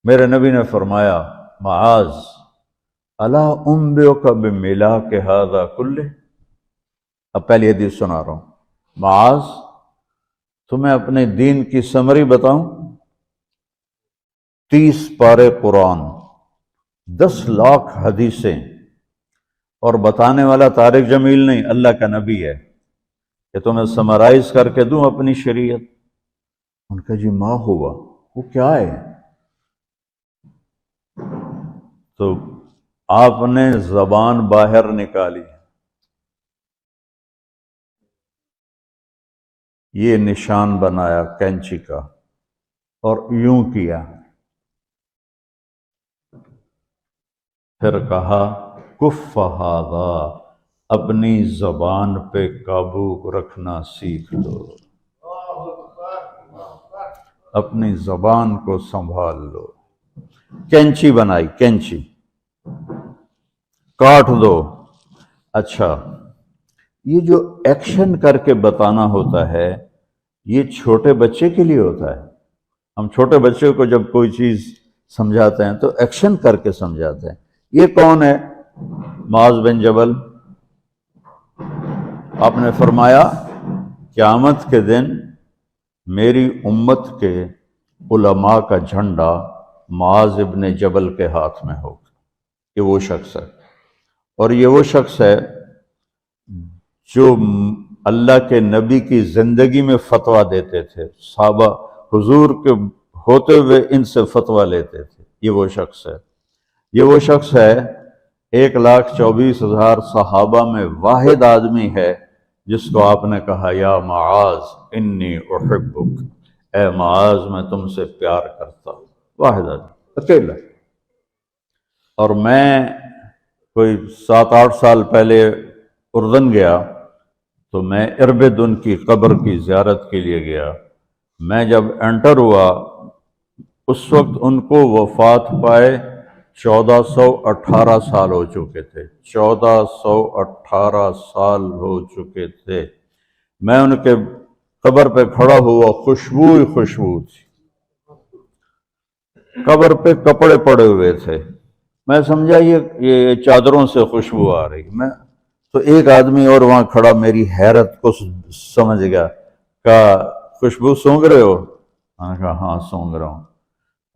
میرے نبی نے فرمایا معاذ الا انبئک بملاک ھذا کلہ، اب پہلی حدیث سنا رہا ہوں، معاذ تمہیں اپنے دین کی سمری بتاؤں؟ 30 پارے قرآن، 10 لاکھ حدیثیں، اور بتانے والا طارق جمیل نہیں، اللہ کا نبی ہے، کہ تمہیں سمرائز کر کے دوں اپنی شریعت؟ ان کا جی ما ہوا، وہ کیا ہے؟ تو آپ نے زبان باہر نکالی، یہ نشان بنایا کینچی کا اور یوں کیا، پھر کہا کف ھذا، اپنی زبان پہ قابو رکھنا سیکھ لو، اپنی زبان کو سنبھال لو۔ کینچی بنائی، کینچی کاٹ دو۔ اچھا، یہ جو ایکشن کر کے بتانا ہوتا ہے یہ چھوٹے بچے کے لیے ہوتا ہے۔ ہم چھوٹے بچے کو جب کوئی چیز سمجھاتے ہیں تو ایکشن کر کے سمجھاتے ہیں۔ یہ کون ہے؟ معاذ بن جبل۔ آپ نے فرمایا قیامت کے دن میری امت کے علماء کا جھنڈا معاذ ابن جبل کے ہاتھ میں ہوگا۔ یہ وہ شخص ہے، اور یہ وہ شخص ہے جو اللہ کے نبی کی زندگی میں فتویٰ دیتے تھے، صحابہ حضور کے ہوتے ہوئے ان سے فتویٰ لیتے تھے۔ یہ وہ شخص ہے، یہ وہ شخص ہے 1,24,000 صحابہ میں واحد آدمی ہے جس کو آپ نے کہا یا معاذ انی احبک، اے معاذ میں تم سے پیار کرتا ہوں۔ واحد آدمی، اکیلا۔ اور میں کوئی 7-8 سال پہلے اردن گیا تو میں اربد ان کی قبر کی زیارت کے لیے گیا۔ میں جب انٹر ہوا اس وقت ان کو وفات پائے 1418 سال ہو چکے تھے، 1418 سال ہو چکے تھے۔ میں ان کے قبر پہ کھڑا ہوا، خوشبو ہی خوشبو تھی، قبر پہ کپڑے پڑے ہوئے تھے۔ میں سمجھا یہ چادروں سے خوشبو آ رہی۔ میں تو ایک آدمی اور وہاں کھڑا میری حیرت کو سمجھ گیا، کہا خوشبو سونگ رہے ہو؟ میں نے کہا ہاں سونگ رہا ہوں۔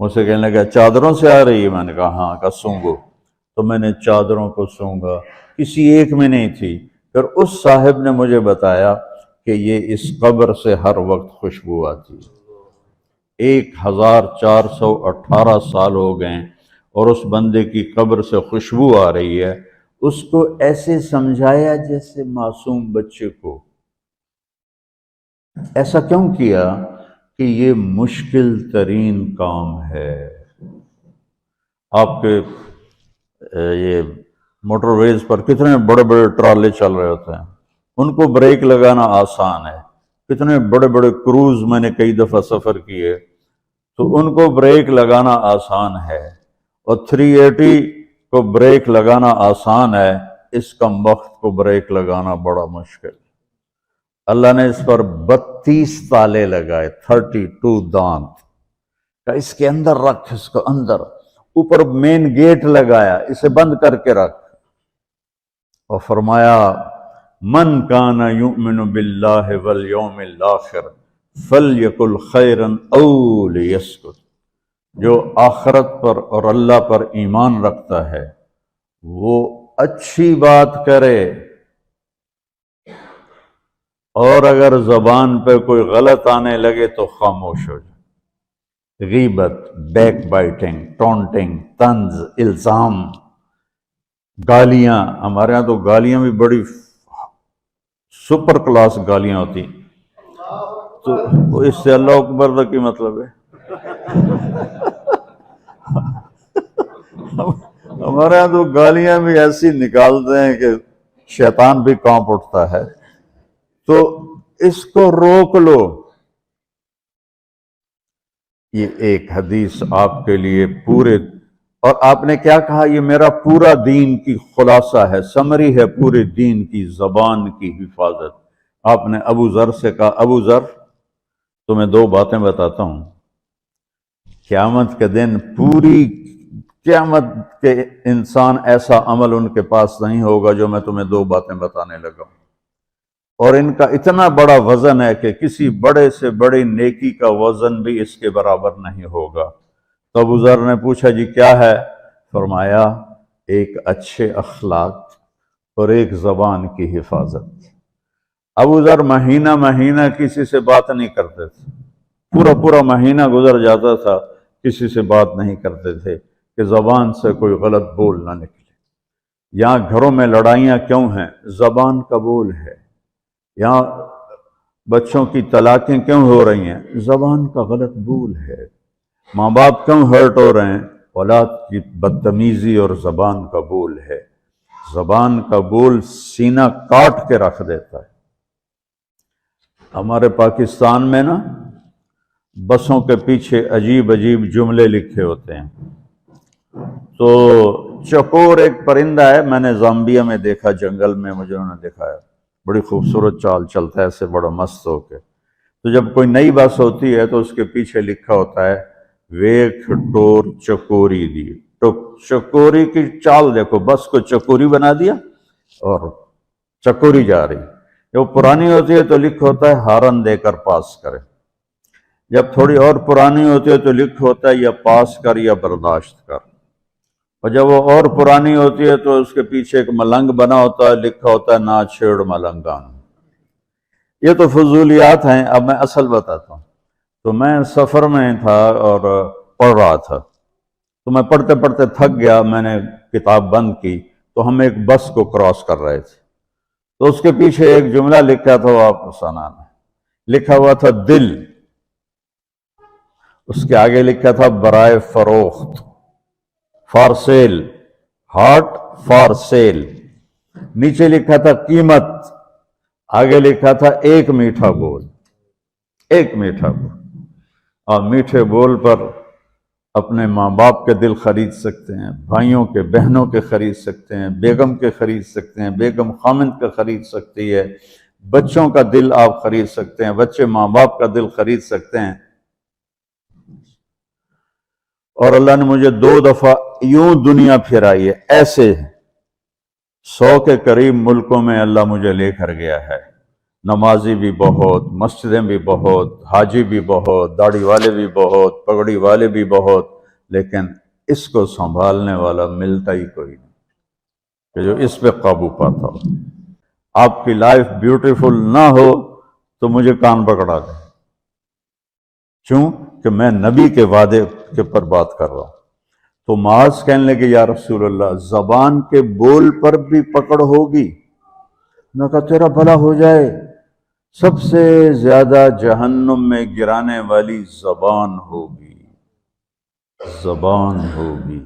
مجھ سے کہنے لگا چادروں سے آ رہی ہے؟ میں نے کہا ہاں۔ کہا سونگو۔ تو میں نے چادروں کو سونگا، کسی ایک میں نہیں تھی۔ پھر اس صاحب نے مجھے بتایا کہ یہ اس قبر سے ہر وقت خوشبو آتی ہے۔ 1418 سال ہو گئے اور اس بندے کی قبر سے خوشبو آ رہی ہے۔ اس کو ایسے سمجھایا جیسے معصوم بچے کو۔ ایسا کیوں کیا؟ کہ یہ مشکل ترین کام ہے۔ آپ کے یہ موٹر ویز پر کتنے بڑے بڑے ٹرالے چل رہے ہوتے ہیں، ان کو بریک لگانا آسان ہے۔ کتنے بڑے بڑے کروز میں نے کئی دفعہ سفر کیے تو ان کو بریک لگانا آسان ہے، اور 380 کو بریک لگانا آسان ہے، اس کم وقت کو بریک لگانا بڑا مشکل۔ اللہ نے اس پر 32 تالے لگائے، 32 دانت، کہ اس کے اندر رکھ، اس کو اندر، اوپر مین گیٹ لگایا، اسے بند کر کے رکھ، اور فرمایا من کان یؤمن باللہ والیوم الاخر فلیقل خیرا او لیسکت، جو آخرت پر اور اللہ پر ایمان رکھتا ہے وہ اچھی بات کرے، اور اگر زبان پہ کوئی غلط آنے لگے تو خاموش ہو جائے۔ غیبت، بیک بائٹنگ، ٹونٹنگ، طنز، الزام، گالیاں۔ ہمارے ہاں تو گالیاں بھی بڑی سپر کلاس گالیاں ہوتی، تو اس سے اللہ اکبر کا کی مطلب ہے؟ ہمارے ہاں تو گالیاں بھی ایسی نکالتے ہیں کہ شیطان بھی کانپ اٹھتا ہے۔ تو اس کو روک لو۔ یہ ایک حدیث آپ کے لیے پورے، اور آپ نے کیا کہا؟ یہ میرا پورا دین کی خلاصہ ہے، سمری ہے پورے دین کی، زبان کی حفاظت۔ آپ نے ابو ذر سے کہا ابو ذر تمہیں 2 باتیں بتاتا ہوں، قیامت کے دن پوری قیامت کے انسان ایسا عمل ان کے پاس نہیں ہوگا جو میں تمہیں دو باتیں بتانے لگا ہوں، اور ان کا اتنا بڑا وزن ہے کہ کسی بڑے سے بڑی نیکی کا وزن بھی اس کے برابر نہیں ہوگا۔ تو ابو ذر نے پوچھا جی کیا ہے؟ فرمایا ایک اچھے اخلاق اور ایک زبان کی حفاظت۔ ابو ذر مہینہ مہینہ کسی سے بات نہیں کرتے تھے، پورا مہینہ گزر جاتا تھا کسی سے بات نہیں کرتے تھے کہ زبان سے کوئی غلط بول نہ نکلے۔ یہاں گھروں میں لڑائیاں کیوں ہیں؟ زبان کا بول ہے۔ یہاں بچوں کی طلاقیں کیوں ہو رہی ہیں؟ زبان کا غلط بول ہے۔ ماں باپ کیوں ہرٹ ہو رہے ہیں؟ اولاد کی بدتمیزی اور زبان کا بول ہے۔ زبان کا بول سینہ کاٹ کے رکھ دیتا ہے۔ ہمارے پاکستان میں نا بسوں کے پیچھے عجیب جملے لکھے ہوتے ہیں۔ تو چکور ایک پرندہ ہے، میں نے زامبیا میں دیکھا، جنگل میں مجھے انہوں نے دکھایا، بڑی خوبصورت چال چلتا ہے ایسے بڑا مست ہو کے۔ تو جب کوئی نئی بس ہوتی ہے تو اس کے پیچھے لکھا ہوتا ہے ویک ٹور چکوری دی۔ تو چکوری کی چال دیکھو، بس کو چکوری بنا دیا اور چکوری جا رہی۔ جب پرانی ہوتی ہے تو لکھ ہوتا ہے ہارن دے کر پاس کرے، جب تھوڑی اور پرانی ہوتی ہے تو لکھ ہوتا ہے یا پاس کر یا برداشت کر، اور جب وہ اور پرانی ہوتی ہے تو اس کے پیچھے ایک ملنگ بنا ہوتا ہے، لکھا ہوتا ہے نا چھیڑ ملنگان۔ یہ تو فضولیات ہیں، اب میں اصل بتاتا ہوں۔ تو میں سفر میں تھا اور پڑھ رہا تھا، تو میں پڑھتے پڑھتے تھک گیا، میں نے کتاب بند کی، تو ہم ایک بس کو کراس کر رہے تھے، تو اس کے پیچھے ایک جملہ لکھا تھا، وہ آپ کو سنانا ہے۔ لکھا ہوا تھا دل، اس کے آگے لکھا تھا برائے فروخت، for sale, heart for sale. نیچے لکھا تھا قیمت، آگے لکھا تھا ایک میٹھا بول، ایک میٹھا بول۔ اور میٹھے بول پر اپنے ماں باپ کے دل خرید سکتے ہیں، بھائیوں کے بہنوں کے خرید سکتے ہیں، بیگم کے خرید سکتے ہیں، بیگم خامند کا خرید سکتی ہے، بچوں کا دل آپ خرید سکتے ہیں، بچے ماں باپ کا دل خرید سکتے ہیں۔ اور اللہ نے مجھے 2 دفعہ یوں دنیا پھرائی ہے، ایسے 100 کے قریب ملکوں میں اللہ مجھے لے کر گیا ہے۔ نمازی بھی بہت، مسجدیں بھی بہت، حاجی بھی بہت، داڑھی والے بھی بہت، پگڑی والے بھی بہت، لیکن اس کو سنبھالنے والا ملتا ہی کوئی نہیں کہ جو اس پہ قابو پاتا ہو۔ آپ کی لائف بیوٹیفل نہ ہو تو مجھے کان پکڑا دیں، کیوں کہ میں نبی کے وعدے کے پر بات کر رہا ہوں۔ تو معاذ کہنے لگے یا رسول اللہ زبان کے بول پر بھی پکڑ ہوگی؟ میں کہا تیرا بھلا ہو جائے، سب سے زیادہ جہنم میں گرانے والی زبان ہوگی، زبان ہوگی۔